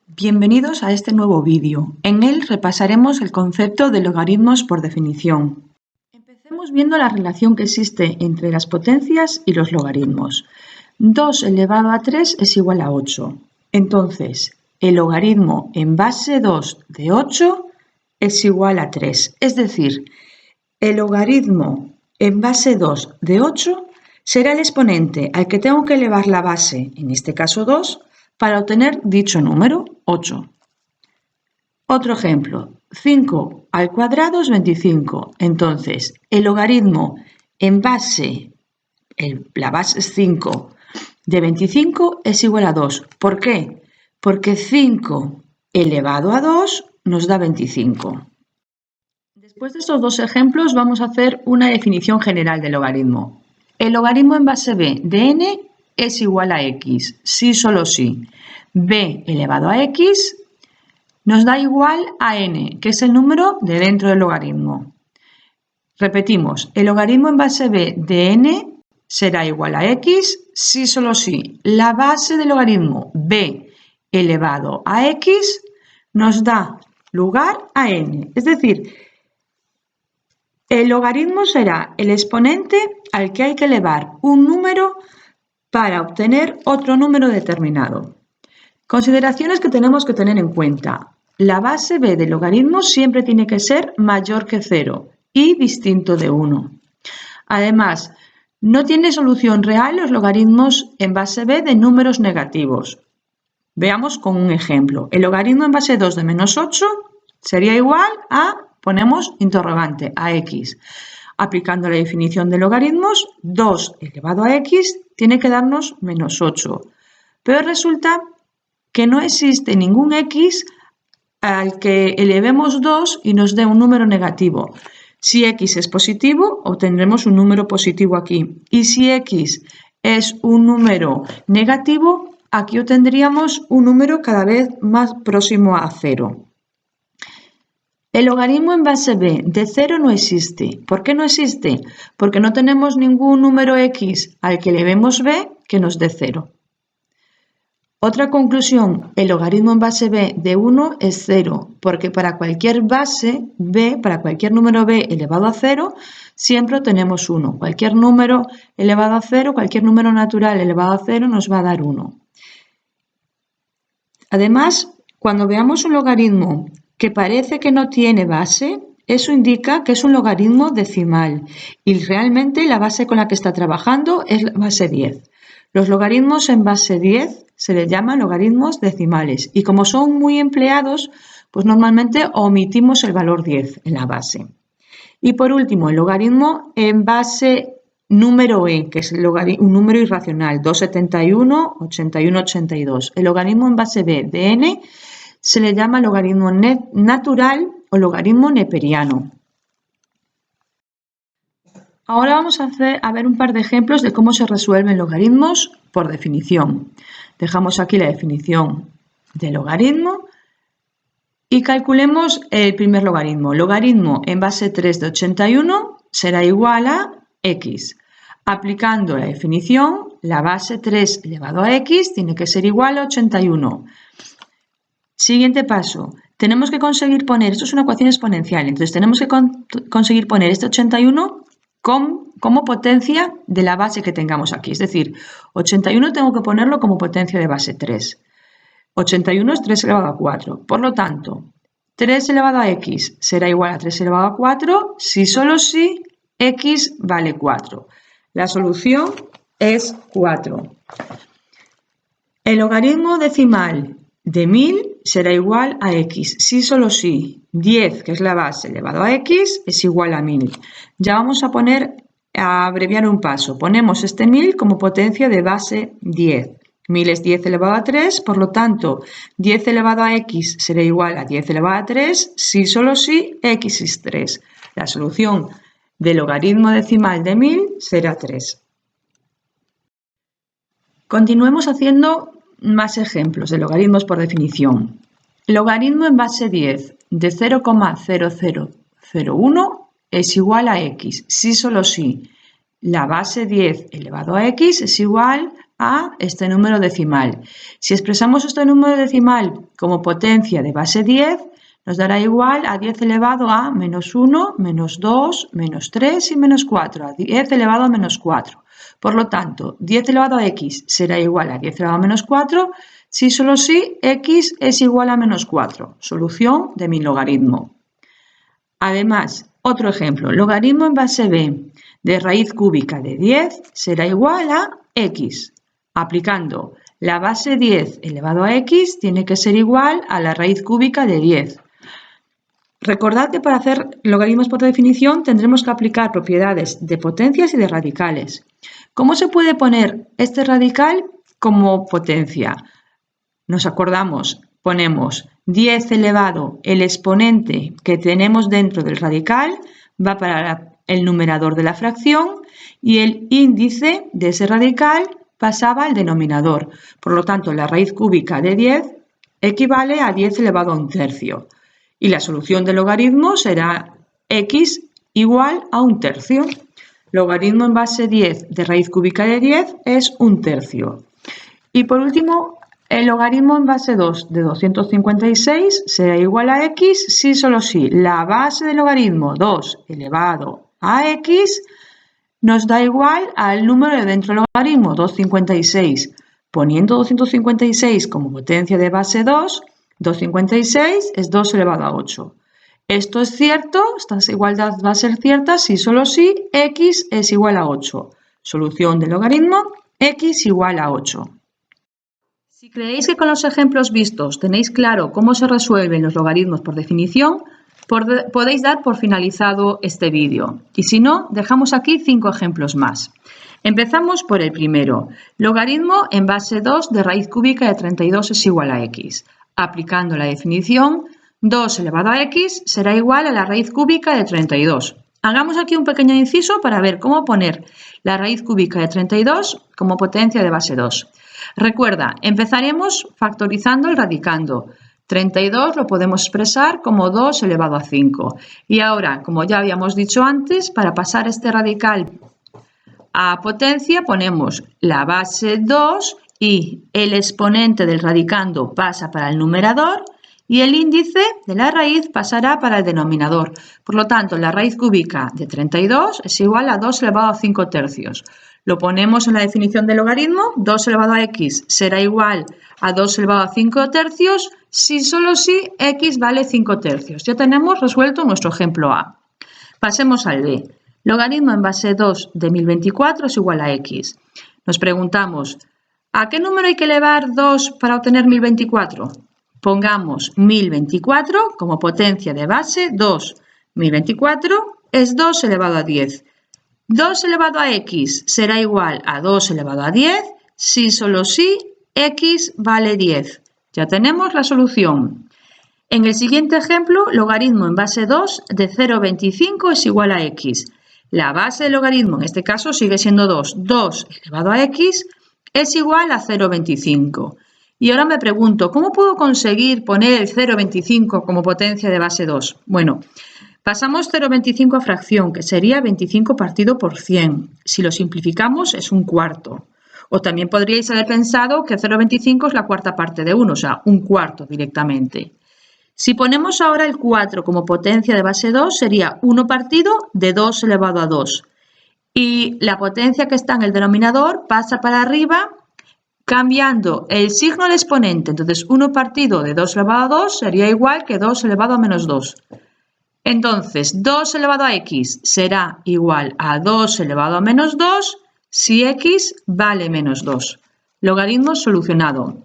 Bienvenidos a este nuevo vídeo. En él repasaremos el concepto de logaritmos por definición. Empecemos viendo la relación que existe entre las potencias y los logaritmos. 2 elevado a 3 es igual a 8. Entonces, el logaritmo en base 2 de 8 es igual a 3. Es decir, el logaritmo en base 2 de 8 será el exponente al que tengo que elevar la base, en este caso 2, para obtener dicho número, 8. Otro ejemplo, 5 al cuadrado es 25. Entonces, el logaritmo en base, la base es 5, de 25 es igual a 2. ¿Por qué? Porque 5 elevado a 2 nos da 25. Después de estos dos ejemplos vamos a hacer una definición general del logaritmo. El logaritmo en base b de n es igual a x, si solo si b elevado a x nos da igual a n, que es el número de dentro del logaritmo. Repetimos, el logaritmo en base b de n será igual a x si solo si la base del logaritmo b elevado a x nos da lugar a n. Es decir, el logaritmo será el exponente al que hay que elevar un número para obtener otro número determinado. Consideraciones que tenemos que tener en cuenta. La base b del logaritmo siempre tiene que ser mayor que 0 y distinto de 1. Además, no tiene solución real los logaritmos en base b de números negativos. Veamos con un ejemplo. El logaritmo en base 2 de menos 8 sería igual a, ponemos interrogante, a x. Aplicando la definición de logaritmos, 2 elevado a x tiene que darnos menos 8. Pero resulta que no existe ningún x al que elevemos 2 y nos dé un número negativo. Si x es positivo, obtendremos un número positivo aquí. Y si x es un número negativo, aquí obtendríamos un número cada vez más próximo a 0. El logaritmo en base b de 0 no existe. ¿Por qué no existe? Porque no tenemos ningún número x al que elevemos b que nos dé 0. Otra conclusión, el logaritmo en base b de 1 es 0, porque para cualquier base b, para cualquier número b elevado a 0, siempre tenemos 1. Cualquier número elevado a 0, cualquier número natural elevado a 0 nos va a dar 1. Además, cuando veamos un logaritmo que parece que no tiene base, eso indica que es un logaritmo decimal y realmente la base con la que está trabajando es la base 10. Los logaritmos en base 10 se les llama logaritmos decimales y como son muy empleados, pues normalmente omitimos el valor 10 en la base. Y por último, el logaritmo en base número e, que es un número irracional, 271, 81, 82. El logaritmo en base b de n se le llama logaritmo natural o logaritmo neperiano. Ahora vamos a ver un par de ejemplos de cómo se resuelven logaritmos por definición. Dejamos aquí la definición de logaritmo y calculemos el primer logaritmo. Logaritmo en base 3 de 81 será igual a x. Aplicando la definición, la base 3 elevado a x tiene que ser igual a 81. Siguiente paso, tenemos que conseguir poner, esto es una ecuación exponencial, entonces tenemos que conseguir poner este 81 como potencia de la base que tengamos aquí. Es decir, 81 tengo que ponerlo como potencia de base 3. 81 es 3 elevado a 4. Por lo tanto, 3 elevado a x será igual a 3 elevado a 4 si solo si x vale 4. La solución es 4. El logaritmo decimal de 1000 será igual a x si solo si 10, que es la base, elevado a x, es igual a 1000. Ya vamos a abreviar un paso. Ponemos este 1000 como potencia de base 10. 1000 es 10 elevado a 3, por lo tanto, 10 elevado a x será igual a 10 elevado a 3 si solo si x es 3. La solución del logaritmo decimal de 1000 será 3. Continuemos haciendo más ejemplos de logaritmos por definición. Logaritmo en base 10 de 0,0001 es igual a x si solo si la base 10 elevado a x es igual a este número decimal. Si expresamos este número decimal como potencia de base 10, nos dará igual a 10 elevado a menos 1, menos 2, menos 3 y menos 4, a 10 elevado a menos 4. Por lo tanto, 10 elevado a x será igual a 10 elevado a menos 4 si solo si x es igual a menos 4. Solución de mi logaritmo. Además, otro ejemplo, logaritmo en base b de raíz cúbica de 10 será igual a x. Aplicando la base 10 elevado a x tiene que ser igual a la raíz cúbica de 10. Recordad que para hacer logaritmos por definición tendremos que aplicar propiedades de potencias y de radicales. ¿Cómo se puede poner este radical como potencia? Nos acordamos, ponemos 10 elevado, el exponente que tenemos dentro del radical va para el numerador de la fracción y el índice de ese radical pasaba al denominador. Por lo tanto, la raíz cúbica de 10 equivale a 10 elevado a un tercio. Y la solución del logaritmo será x igual a un tercio. Logaritmo en base 10 de raíz cúbica de 10 es un tercio. Y por último, el logaritmo en base 2 de 256 será igual a x si solo si la base del logaritmo 2 elevado a x nos da igual al número de dentro del logaritmo 256. Poniendo 256 como potencia de base 2, 256 es 2 elevado a 8. Esto es cierto, esta igualdad va a ser cierta si solo si x es igual a 8. Solución del logaritmo, x igual a 8. Si creéis que con los ejemplos vistos tenéis claro cómo se resuelven los logaritmos por definición, podéis dar por finalizado este vídeo. Y si no, dejamos aquí 5 ejemplos más. Empezamos por el primero. Logaritmo en base 2 de raíz cúbica de 32 es igual a x. Aplicando la definición, 2 elevado a x será igual a la raíz cúbica de 32. Hagamos aquí un pequeño inciso para ver cómo poner la raíz cúbica de 32 como potencia de base 2. Recuerda, empezaremos factorizando el radicando. 32 lo podemos expresar como 2 elevado a 5. Y ahora, como ya habíamos dicho antes, para pasar este radical a potencia ponemos la base 2 y el exponente del radicando pasa para el numerador y el índice de la raíz pasará para el denominador. Por lo tanto, la raíz cúbica de 32 es igual a 2 elevado a 5 tercios. Lo ponemos en la definición del logaritmo, 2 elevado a x será igual a 2 elevado a 5 tercios si solo si x vale 5 tercios. Ya tenemos resuelto nuestro ejemplo A. Pasemos al B. Logaritmo en base 2 de 1024 es igual a x. Nos preguntamos, ¿a qué número hay que elevar 2 para obtener 1024? Pongamos 1024 como potencia de base 2. 1024 es 2 elevado a 10. 2 elevado a x será igual a 2 elevado a 10 si solo si x vale 10. Ya tenemos la solución. En el siguiente ejemplo, logaritmo en base 2 de 0,25 es igual a x. La base del logaritmo en este caso sigue siendo 2. 2 elevado a x es igual a 0,25. Y ahora me pregunto, ¿cómo puedo conseguir poner el 0,25 como potencia de base 2? Bueno, pasamos 0,25 a fracción, que sería 25 partido por 100. Si lo simplificamos es un cuarto. O también podríais haber pensado que 0,25 es la cuarta parte de 1, o sea, un cuarto directamente. Si ponemos ahora el 4 como potencia de base 2, sería 1 partido de 2 elevado a 2. Y la potencia que está en el denominador pasa para arriba cambiando el signo del exponente. Entonces, 1 partido de 2 elevado a 2 sería igual que 2 elevado a menos 2. Entonces, 2 elevado a x será igual a 2 elevado a menos 2 si x vale menos 2. Logaritmo solucionado.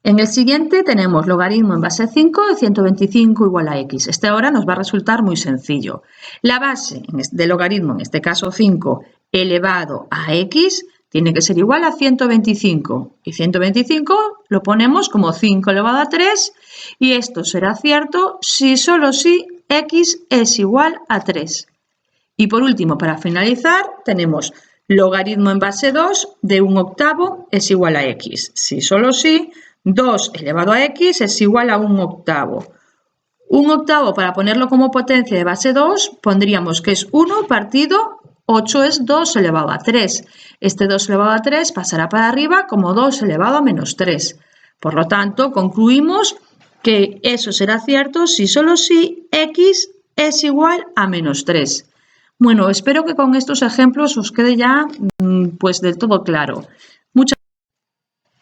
En el siguiente tenemos logaritmo en base 5 de 125 igual a x. Este ahora nos va a resultar muy sencillo. La base del logaritmo, en este caso 5, elevado a x, tiene que ser igual a 125. Y 125 lo ponemos como 5 elevado a 3. Y esto será cierto si solo si x es igual a 3. Y por último, para finalizar, tenemos logaritmo en base 2 de 1/8 es igual a x. Si solo si 2 elevado a x es igual a 1/8. 1/8, para ponerlo como potencia de base 2, pondríamos que es 1 partido 8 es 2 elevado a 3. Este 2 elevado a 3 pasará para arriba como 2 elevado a menos 3. Por lo tanto, concluimos que eso será cierto si solo si x es igual a menos 3. Bueno, espero que con estos ejemplos os quede ya pues del todo claro.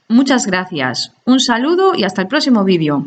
Muchas gracias. Un saludo y hasta el próximo vídeo.